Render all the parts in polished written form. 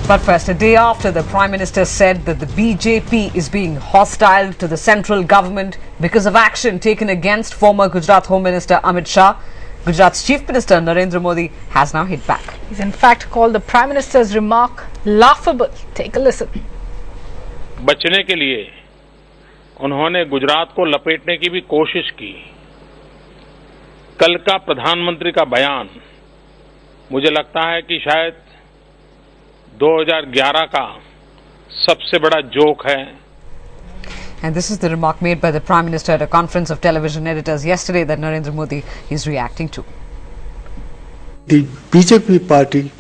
But first, a day after the Prime Minister said that the BJP is being hostile to the central government because of action taken against former Gujarat Home Minister Amit Shah, Gujarat's Chief Minister Narendra Modi has now hit back. He's in fact called the Prime Minister's remark laughable. Take a listen. बचने के लिए उन्होंने गुजरात को लपेटने की भी कोशिश की। कल का प्रधानमंत्री का बयान मुझे लगता है कि शायद 2011 का सबसे बड़ा जोक है। And this is the remark made by the Prime Minister at a conference of television editors yesterday that Narendra Modi is reacting to. The BJP party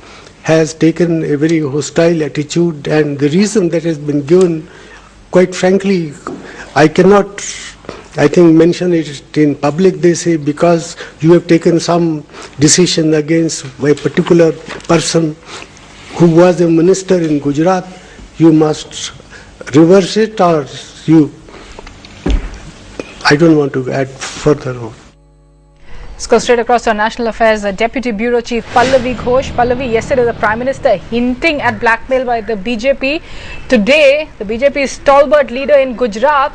has taken a very hostile attitude, and the reason that has been given, quite frankly, I cannot, I think, mention it in public. They say because you have taken some decision against a particular person who was a minister in Gujarat, you must reverse it, or you, I don't want to add further on. Let's go straight across to our national affairs. Deputy Bureau Chief Pallavi Ghosh. Pallavi, yesterday the Prime Minister hinting at blackmail by the BJP. Today, the BJP's stalwart leader in Gujarat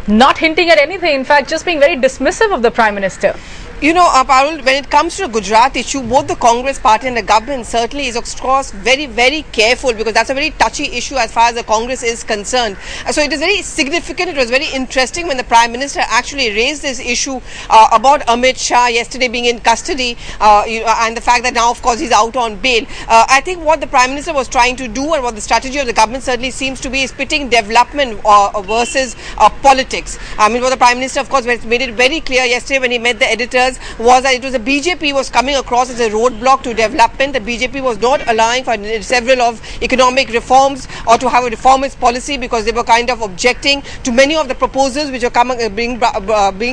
not hinting at anything. In fact, just being very dismissive of the Prime Minister. You know, Parul, when it comes to the Gujarat issue, both the Congress party and the government certainly is, of course, very, very careful, because that's a very touchy issue as far as the Congress is concerned. So it is very significant. It was very interesting when the Prime Minister actually raised this issue about Amit Shah yesterday being in custody, and the fact that now, of course, he's out on bail. I think what the Prime Minister was trying to do, and what the strategy of the government certainly seems to be, is pitting development versus politics. I mean, what the Prime Minister, of course, made it very clear yesterday when he met the editors was that it was the BJP was coming across as a roadblock to development. The BJP was not allowing for several of economic reforms or to have a reformist policy, because they were kind of objecting to many of the proposals which are being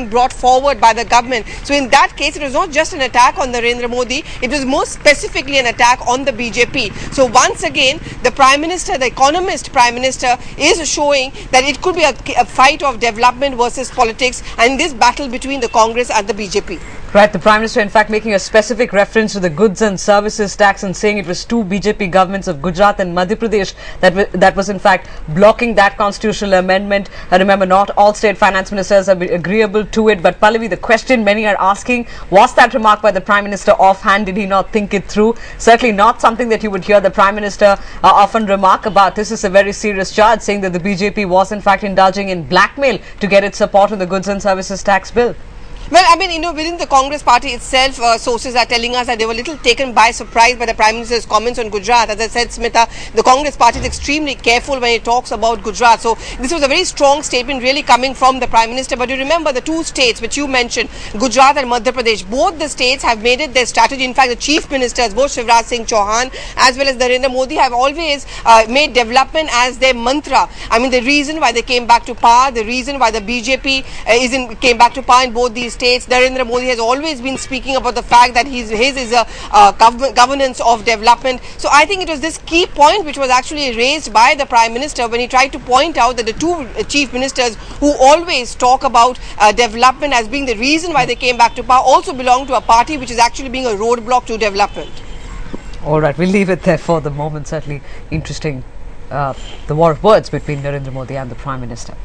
brought forward by the government. So in that case, it was not just an attack on Narendra Modi, it was more specifically an attack on the BJP. So once again, the Prime Minister, the economist Prime Minister, is showing that it could be a fight of development versus politics, and this battle between the Congress and the BJP. Right, the Prime Minister in fact making a specific reference to the goods and services tax and saying it was two BJP governments of Gujarat and Madhya Pradesh that was in fact blocking that constitutional amendment. I remember not all state finance ministers are agreeable to it, but Pallavi, the question many are asking, was that remark by the Prime Minister offhand? Did he not think it through? Certainly not something that you would hear the Prime Minister often remark about. This is a very serious charge, saying that the BJP was in fact indulging in blackmail to get its support on the goods and services tax bill. Well, I mean, you know, within the Congress party itself, sources are telling us that they were a little taken by surprise by the Prime Minister's comments on Gujarat. As I said, Smita, the Congress party is extremely careful when it talks about Gujarat. So this was a very strong statement really coming from the Prime Minister. But you remember the two states which you mentioned, Gujarat and Madhya Pradesh, both the states have made it their strategy. In fact, the chief ministers, both Shivraj Singh Chauhan as well as Narendra Modi, have always made development as their mantra. I mean, the reason why they came back to power, the reason why the BJP came back to power in both these states. Narendra Modi has always been speaking about the fact that his is a governance of development. So I think it was this key point which was actually raised by the Prime Minister when he tried to point out that the two chief ministers who always talk about development as being the reason why they came back to power also belong to a party which is actually being a roadblock to development. All right, we'll leave it there for the moment. Certainly interesting, the war of words between Narendra Modi and the Prime Minister.